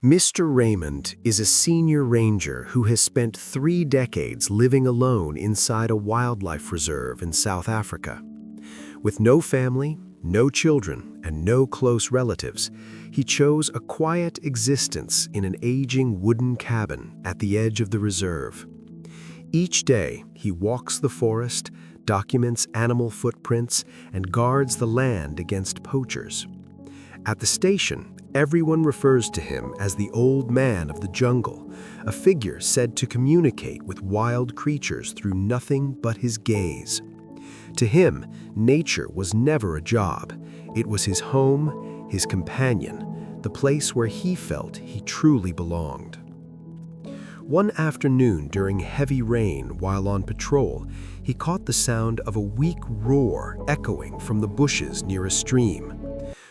Mr. Raymond is a senior ranger who has spent 3 decades living alone inside a wildlife reserve in South Africa. With no family, no children, and no close relatives, he chose a quiet existence in an aging wooden cabin at the edge of the reserve. Each day, he walks the forest, documents animal footprints, and guards the land against poachers. At the station, everyone refers to him as the old man of the jungle, a figure said to communicate with wild creatures through nothing but his gaze. To him, nature was never a job. It was his home, his companion, the place where he felt he truly belonged. One afternoon during heavy rain while on patrol, he caught the sound of a weak roar echoing from the bushes near a stream.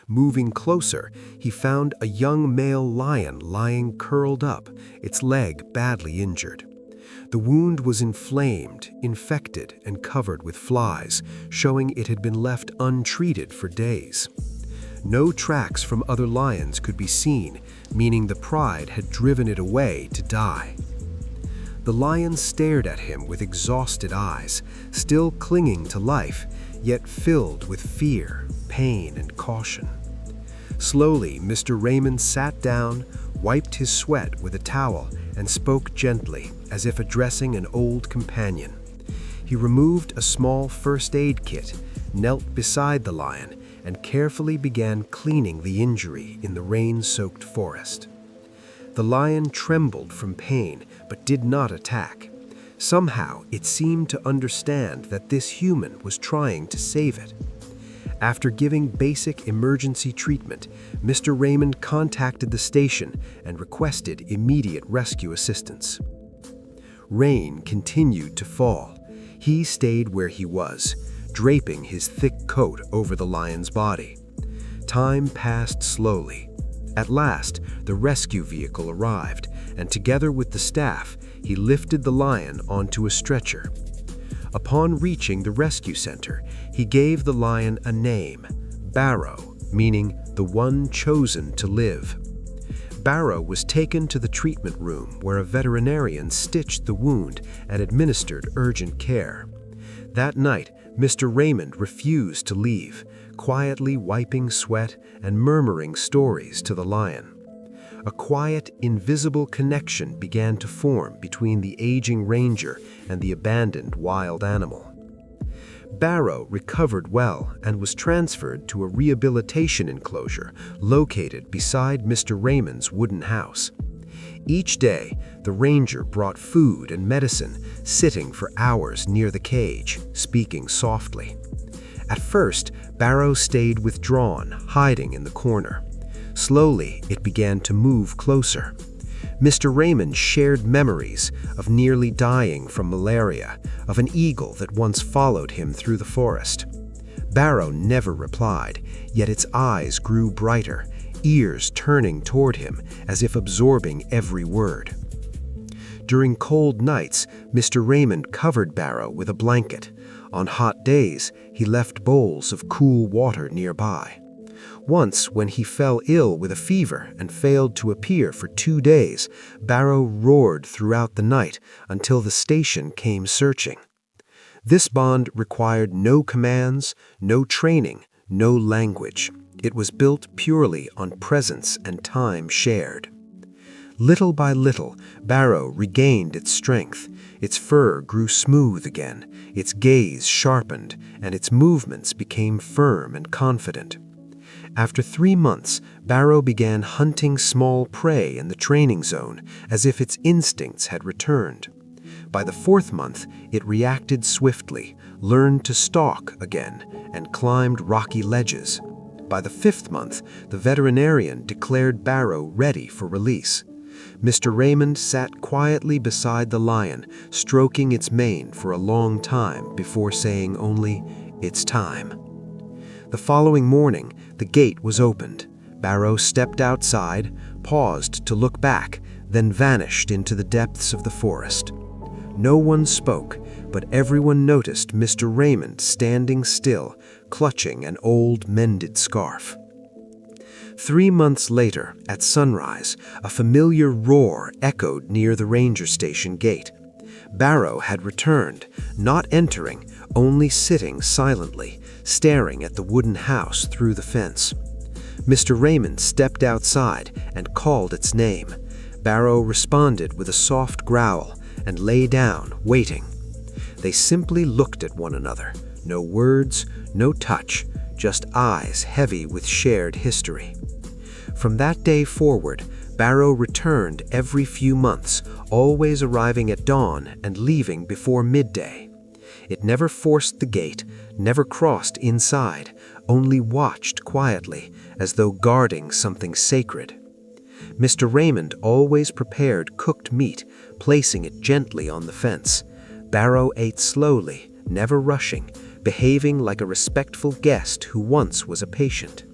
Moving closer, he found a young male lion lying curled up, its leg badly injured. The wound was inflamed, infected, and covered with flies, showing it had been left untreated for days. No tracks from other lions could be seen, meaning the pride had driven it away to die. The lion stared at him with exhausted eyes, still clinging to life, yet filled with fear, pain, and caution. Slowly, Mr. Raymond sat down, wiped his sweat with a towel, and spoke gently, as if addressing an old companion. He removed a small first aid kit, knelt beside the lion, and carefully began cleaning the injury in the rain-soaked forest. The lion trembled from pain, but did not attack. Somehow, it seemed to understand that this human was trying to save it. After giving basic emergency treatment, Mr. Raymond contacted the station and requested immediate rescue assistance. Rain continued to fall. He stayed where he was, draping his thick coat over the lion's body. Time passed slowly. At last, the rescue vehicle arrived, and together with the staff, he lifted the lion onto a stretcher. Upon reaching the rescue center, he gave the lion a name, Barrow, meaning the one chosen to live. Barrow was taken to the treatment room where a veterinarian stitched the wound and administered urgent care. That night, Mr. Raymond refused to leave, quietly wiping sweat and murmuring stories to the lion. A quiet, invisible connection began to form between the aging ranger and the abandoned wild animal. Barrow recovered well and was transferred to a rehabilitation enclosure located beside Mr. Raymond's wooden house. Each day, the ranger brought food and medicine, sitting for hours near the cage, speaking softly. At first, Barrow stayed withdrawn, hiding in the corner. Slowly, it began to move closer. Mr. Raymond shared memories of nearly dying from malaria, of an eagle that once followed him through the forest. Barrow never replied, yet its eyes grew brighter, ears turning toward him as if absorbing every word. During cold nights, Mr. Raymond covered Barrow with a blanket. On hot days, he left bowls of cool water nearby. Once, when he fell ill with a fever and failed to appear for 2 days, Barrow roared throughout the night until the station came searching. This bond required no commands, no training, no language. It was built purely on presence and time shared. Little by little, Barrow regained its strength. Its fur grew smooth again, its gaze sharpened, and its movements became firm and confident. After 3 months, Barrow began hunting small prey in the training zone, as if its instincts had returned. By the 4th month, it reacted swiftly, learned to stalk again, and climbed rocky ledges. By the 5th month, the veterinarian declared Barrow ready for release. Mr. Raymond sat quietly beside the lion, stroking its mane for a long time before saying only, "It's time." The following morning, the gate was opened. Barrow stepped outside, paused to look back, then vanished into the depths of the forest. No one spoke, but everyone noticed Mr. Raymond standing still, clutching an old mended scarf. 3 months later, at sunrise, a familiar roar echoed near the ranger station gate. Barrow had returned, not entering, only sitting silently, staring at the wooden house through the fence. Mr. Raymond stepped outside and called its name. Barrow responded with a soft growl and lay down, waiting. They simply looked at one another. No words, no touch, just eyes heavy with shared history. From that day forward, Barrow returned every few months, always arriving at dawn and leaving before midday. It never forced the gate, never crossed inside, only watched quietly, as though guarding something sacred. Mr. Raymond always prepared cooked meat, placing it gently on the fence. Barrow ate slowly, never rushing, behaving like a respectful guest who once was a patient.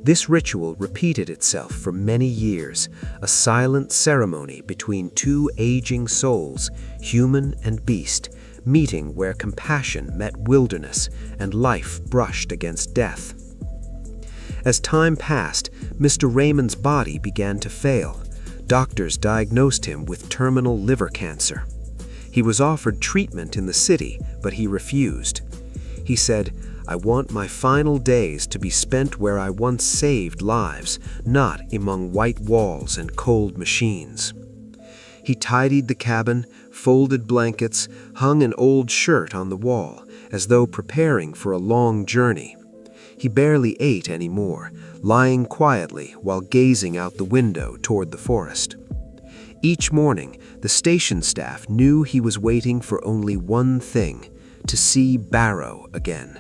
This ritual repeated itself for many years, a silent ceremony between two aging souls, human and beast, meeting where compassion met wilderness and life brushed against death. As time passed, Mr. Raymond's body began to fail. Doctors diagnosed him with terminal liver cancer. He was offered treatment in the city, but he refused. He said, "I want my final days to be spent where I once saved lives, not among white walls and cold machines." He tidied the cabin, folded blankets, hung an old shirt on the wall, as though preparing for a long journey. He barely ate anymore, lying quietly while gazing out the window toward the forest. Each morning, the station staff knew he was waiting for only one thing: to see Barrow again.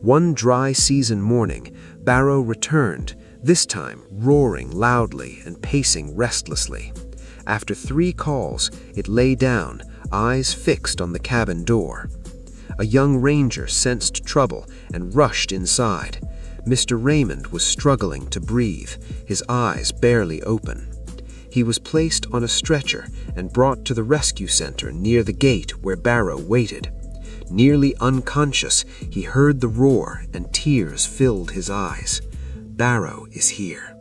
One dry season morning, Barrow returned, this time roaring loudly and pacing restlessly. After 3 calls, it lay down, eyes fixed on the cabin door. A young ranger sensed trouble and rushed inside. Mr. Raymond was struggling to breathe, his eyes barely open. He was placed on a stretcher and brought to the rescue center near the gate where Barrow waited. Nearly unconscious, he heard the roar and tears filled his eyes. Barrow is here.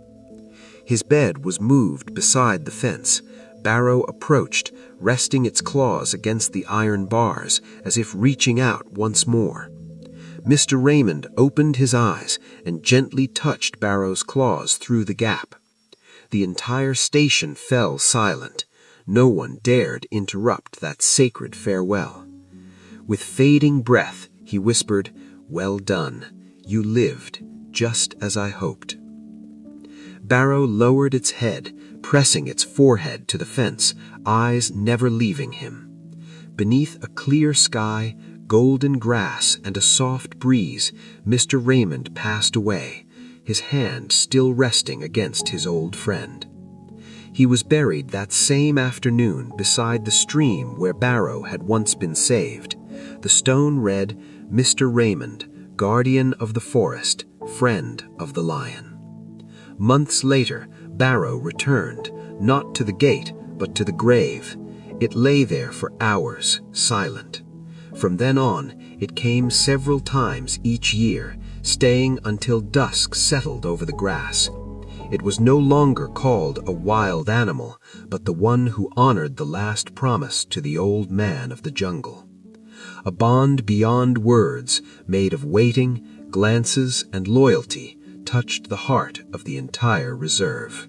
His bed was moved beside the fence. Barrow approached, resting its claws against the iron bars, as if reaching out once more. Mr. Raymond opened his eyes and gently touched Barrow's claws through the gap. The entire station fell silent. No one dared interrupt that sacred farewell. With fading breath, he whispered, "Well done. You lived, just as I hoped." Barrow lowered its head, pressing its forehead to the fence, eyes never leaving him. Beneath a clear sky, golden grass, and a soft breeze, Mr. Raymond passed away, his hand still resting against his old friend. He was buried that same afternoon beside the stream where Barrow had once been saved. The stone read, "Mr. Raymond, guardian of the forest, friend of the lion." Months later, Barrow returned, not to the gate, but to the grave. It lay there for hours, silent. From then on, it came several times each year, staying until dusk settled over the grass. It was no longer called a wild animal, but the one who honored the last promise to the old man of the jungle. A bond beyond words, made of waiting, glances, and loyalty, touched the heart of the entire reserve.